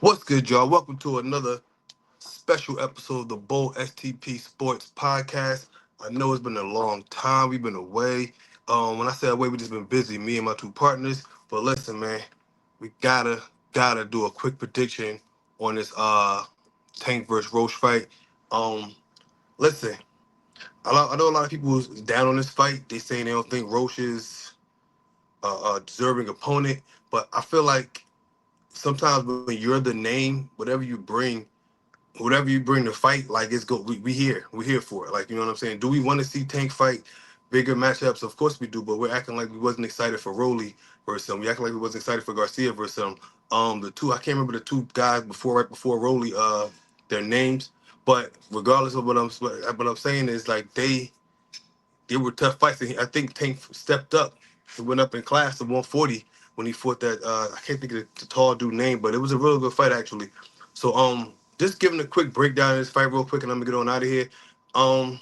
What's good, y'all? Welcome to another special episode of the Bold STP Sports Podcast. I know it's been a long time. We've been away. When I say away, we just been busy, me and my two partners. But listen, man, we gotta do a quick prediction on this Tank versus Roach fight. Um, listen, I know a lot of people was down on this fight. They saying they don't think Roach is a deserving opponent, but I feel like sometimes when you're the name, whatever you bring to fight, like it's go. We're here for it. Like, you know what I'm saying. Do we want to see Tank fight bigger matchups? Of course we do, but we're acting like we wasn't excited for Rolly versus him. We acting like we wasn't excited for Garcia versus him. The two I can't remember the two guys right before Rolly, their names, but regardless of what I'm saying is like they were tough fights. And I think Tank stepped up. He went up in class to 140 when he fought that. I can't think of the tall dude name, but it was a real good fight actually. So just giving a quick breakdown of this fight real quick, and I'm gonna get on out of here. Um,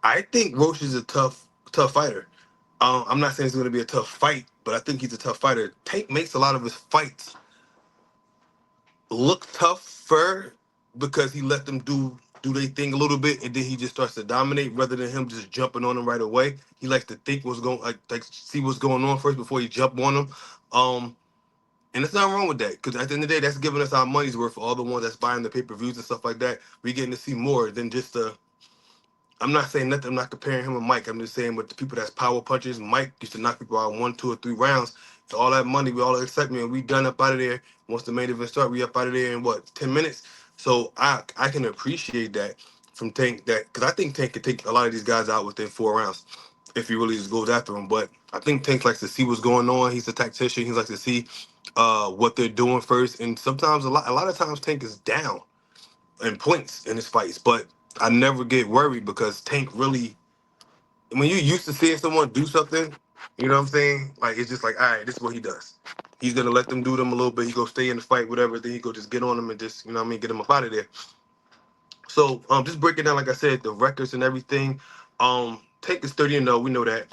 I think Roach is a tough fighter. I'm not saying it's gonna be a tough fight, but I think he's a tough fighter. Tank makes a lot of his fights look tougher because he let them do their thing a little bit, and then he just starts to dominate rather than him just jumping on them right away. He likes to think what's going like see what's going on first before he jump on them. Um, and there's nothing wrong with that because at the end of the day, that's giving us our money's worth for all the ones that's buying the pay per views and stuff like that. We're getting to see more than just the I'm not saying nothing. I'm not comparing him and Mike. I'm just saying with the people that's power punchers. Mike used to knock people out 1, 2, or 3 rounds. So all that money, we all that excitement, we done up out of there. Once the main event start, we up out of there in what 10 minutes. So I can appreciate that from Tank that because I think Tank could take a lot of these guys out within 4 rounds if he really just goes after them. But I think Tank likes to see what's going on. He's a tactician. He likes to see what they're doing first. And sometimes a lot of times Tank is down and points in his fights, but I never get worried because Tank really, when you used to seeing someone do something, you know what I'm saying? Like it's just like, all right, this is what he does. He's gonna let them do them a little bit. He go stay in the fight, whatever. Then he go just get on them and just, you know what I mean, get them up out of there. So just breaking down, like I said, the records and everything. Tank is 30-0. We know that.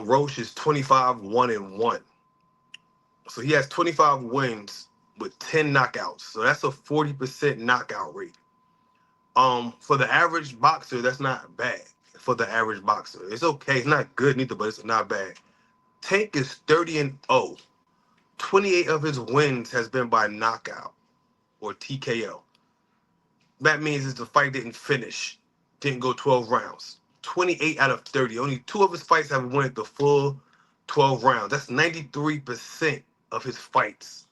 Roach is 25-1-1. So he has 25 wins with 10 knockouts. So that's a 40% knockout rate. For the average boxer, that's not bad. For the average boxer, it's okay. It's not good neither, but it's not bad. Tank is 30-0. 28 of his wins has been by knockout or TKO. That means is the fight didn't finish, didn't go 12 rounds. 28 out of 30. Only 2 of his fights have went the full 12 rounds. That's 93% of his fights.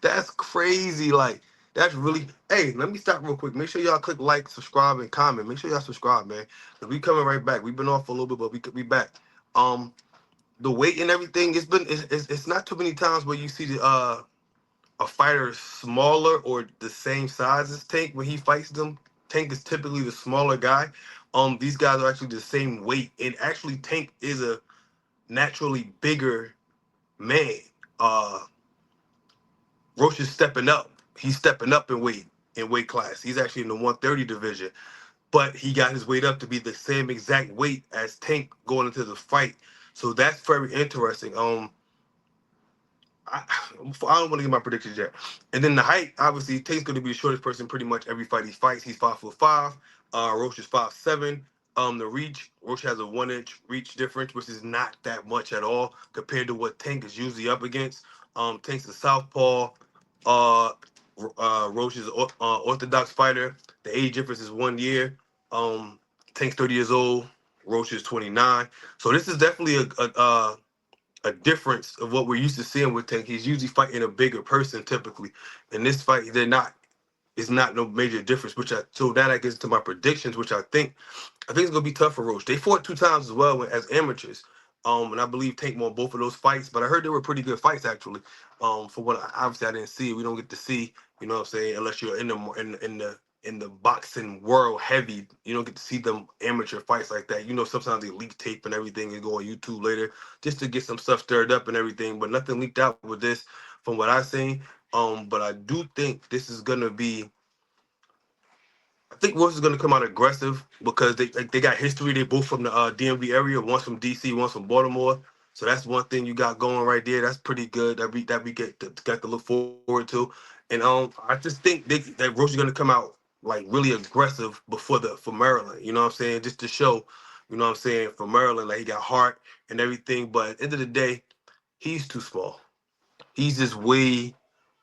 That's crazy. Like, that's really. Hey, let me stop real quick. Make sure y'all click like, subscribe, and comment. Make sure y'all subscribe, man. 'Cause we coming right back. We've been off for a little bit, but we could be back. Um, the weight and everything. It's not too many times where you see a fighter smaller or the same size as Tank when he fights them. Tank is typically the smaller guy. These guys are actually the same weight, and actually Tank is a naturally bigger man. Uh, Roach is stepping up. He's stepping up in weight class. He's actually in the 130 division, but he got his weight up to be the same exact weight as Tank going into the fight. So that's very interesting. I don't want to get my predictions yet. And then the height, obviously, Tank's going to be the shortest person pretty much every fight he fights. He's 5'5". Roach is 5'7". The reach, Roach has a 1-inch reach difference, which is not that much at all compared to what Tank is usually up against. Tank's a southpaw. Uh, Roach is an orthodox fighter. The age difference is 1 year. Tank's 30 years old. Roach is 29. So this is definitely a difference of what we're used to seeing with Tank. He's usually fighting a bigger person typically. In this fight, they're not. It's not no major difference. So that I gets to my predictions, which I think it's gonna be tough for Roach. They fought 2 times as well as amateurs. And I believe Tank won both of those fights, but I heard they were pretty good fights actually. For what obviously I didn't see, we don't get to see, you know what I'm saying, unless you're in the boxing world heavy, you don't get to see them amateur fights like that. You know, sometimes they leak tape and everything and go on YouTube later just to get some stuff stirred up and everything, but nothing leaked out with this from what I've seen. But I do think this is gonna be I think Royce is going to come out aggressive because they got history. They both from the DMV area. One's from DC, one's from Baltimore. So that's one thing you got going right there. That's pretty good. That we got to look forward to. And I just think that Roach is gonna come out like really aggressive for Maryland. You know what I'm saying? Just to show, you know what I'm saying, for Maryland, like he got heart and everything. But at the end of the day, he's too small. He's just way.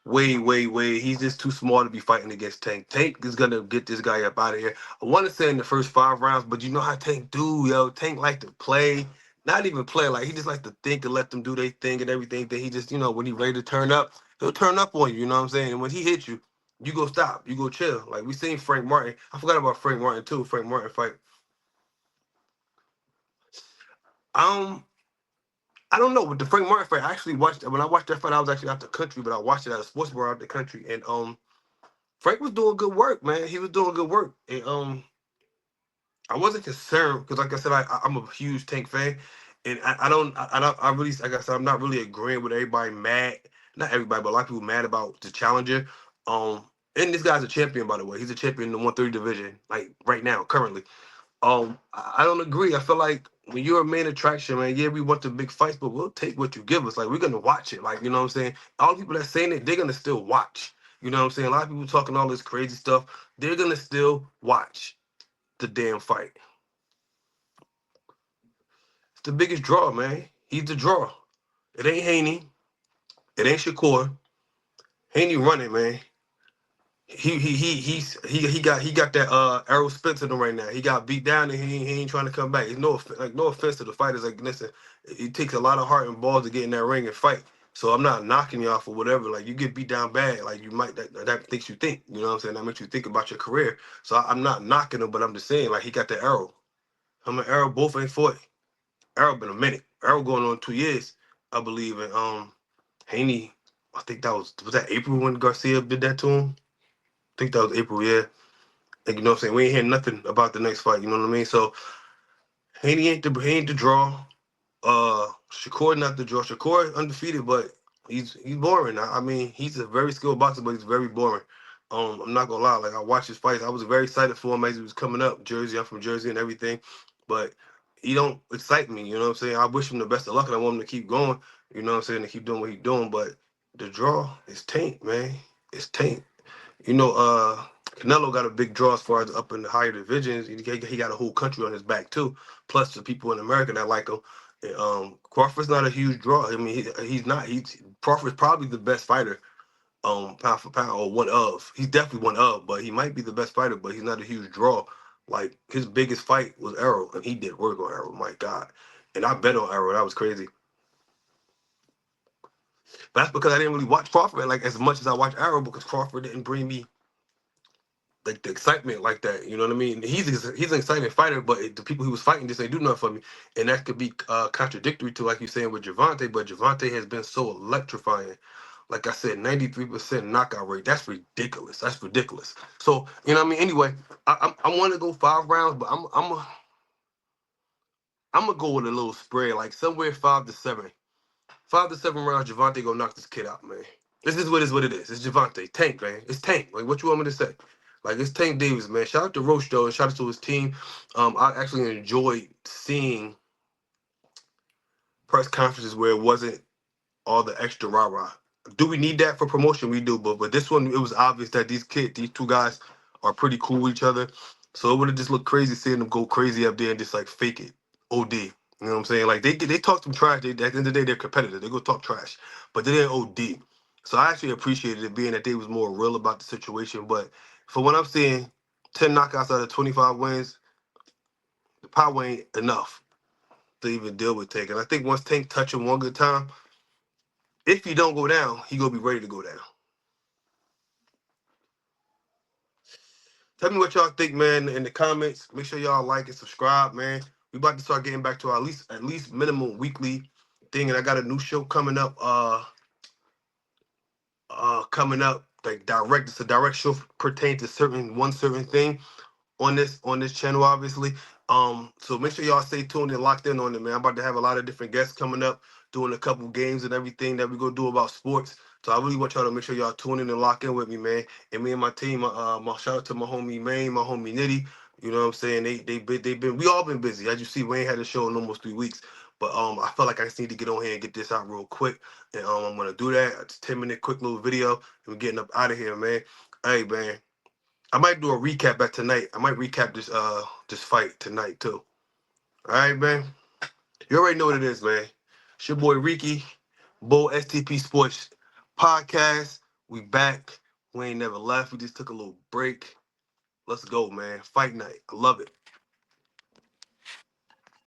He's just too small to be fighting against Tank. Tank is gonna get this guy up out of here. I want to say in the first 5 rounds, but you know how Tank do, yo. Tank like to play, not even play. Like he just like to think and let them do their thing and everything. That he just, when he ready to turn up, he'll turn up on you. You know what I'm saying? And when he hits you, you go stop, you go chill. Like we seen Frank Martin. I forgot about Frank Martin too. Frank Martin fight. Um. I don't know, but the Frank Martin fight, I actually watched when I watched that fight. I was actually out the country, but I watched it at a sports bar out the country, and Frank was doing good work, man. He was doing good work, and I wasn't concerned because, like I said, I'm a huge Tank fan, and I really, like I said, I'm not really agreeing with everybody mad. Not everybody, but a lot of people mad about the challenger. And this guy's a champion, by the way. He's a champion in the 130 division, like right now, currently. I don't agree. I feel like when you're a main attraction, man, yeah, we want the big fights, but we'll take what you give us. Like we're gonna watch it. Like, you know what I'm saying? All the people that saying it, they're gonna still watch. You know what I'm saying? A lot of people talking all this crazy stuff. They're gonna still watch the damn fight. It's the biggest draw, man. He's the draw. It ain't Haney. It ain't Shakur. Haney running, man. He got that Errol Spence in him right now. He got beat down and he ain't trying to come back. It's no offense to the fighters. Like listen, it takes a lot of heart and balls to get in that ring and fight. So I'm not knocking y'all for whatever. Like you get beat down bad, like you might that makes you think. You know what I'm saying? That makes you think about your career. So I'm not knocking him, but I'm just saying like he got the Errol. Him and Errol both ain't fought. Errol been a minute. Errol going on 2 years, I believe. And Haney, I think was that April when Garcia did that to him. I think that was April, yeah. Like, you know what I'm saying? We ain't hearing nothing about the next fight, you know what I mean? So he ain't the draw. Shakur not the draw. Shakur undefeated, but he's boring. I mean, he's a very skilled boxer, but he's very boring. I'm not gonna lie, like I watched his fights. I was very excited for him as he was coming up. Jersey, I'm from Jersey and everything. But he don't excite me, you know what I'm saying? I wish him the best of luck and I want him to keep going, you know what I'm saying, to keep doing what he's doing. But the draw is Tank, man. It's Tank. Canelo got a big draw as far as up in the higher divisions. He got a whole country on his back too, plus the people in America that like him. And, Crawford's not a huge draw. I mean, he's not. Crawford's probably the best fighter, pound for pound, or one of. He's definitely one of, but he might be the best fighter, but he's not a huge draw. Like his biggest fight was Errol, and he did work on Errol. My God, and I bet on Errol. That was crazy. But that's because I didn't really watch Crawford like as much as I watched Errol because Crawford didn't bring me like the excitement like that. You know what I mean? He's an exciting fighter, but the people he was fighting just ain't do nothing for me, and that could be contradictory to like you saying with Gervonta. But Gervonta has been so electrifying. Like I said, 93% knockout rate. That's ridiculous. That's ridiculous. So you know what I mean. Anyway, I want to go 5 rounds, but I'm gonna go with a little spread, like somewhere 5 to 7. 5 to 7 rounds, Gervonta gonna knock this kid out, man. This is what it is. It's Gervonta. Tank, man. It's Tank. Like, what you want me to say? Like, it's Tank Davis, man. Shout out to Roach, though, and shout out to his team. I actually enjoyed seeing press conferences where it wasn't all the extra rah-rah. Do we need that for promotion? We do, but this one, it was obvious that these two guys are pretty cool with each other. So it would have just looked crazy seeing them go crazy up there and just, like, fake it. OD. You know what I'm saying? Like they talk some trash. At the end of the day, they're competitive. They go talk trash, but they didn't OD. So I actually appreciated it being that they was more real about the situation. But for what I'm seeing, 10 knockouts out of 25 wins, the power ain't enough to even deal with Tank. And I think once Tank touch him one good time, if he don't go down, he gonna be ready to go down. Tell me what y'all think, man, in the comments. Make sure y'all like and subscribe, man. We about to start getting back to our at least minimum weekly thing, and I got a new show coming up. Coming up like direct. It's a direct show pertain to certain thing on this channel, obviously. So make sure y'all stay tuned and locked in on it, man. I'm about to have a lot of different guests coming up, doing a couple games and everything that we gonna do about sports. So I really want y'all to make sure y'all tune in and lock in with me, man. And me and my team, my shout out to my homie Maine, my homie Nitty. You know what I'm saying? They been we all been busy. As you see, we ain't had a show in almost 3 weeks. But I felt like I just need to get on here and get this out real quick. And I'm gonna do that. It's a 10-minute quick little video. And we're getting up out of here, man. Hey man. I might do a recap back tonight. I might recap this fight tonight too. All right, man. You already know what it is, man. It's your boy Ricky, Bull STP Sports Podcast. We back. We ain't never left. We just took a little break. Let's go, man. Fight night. I love it.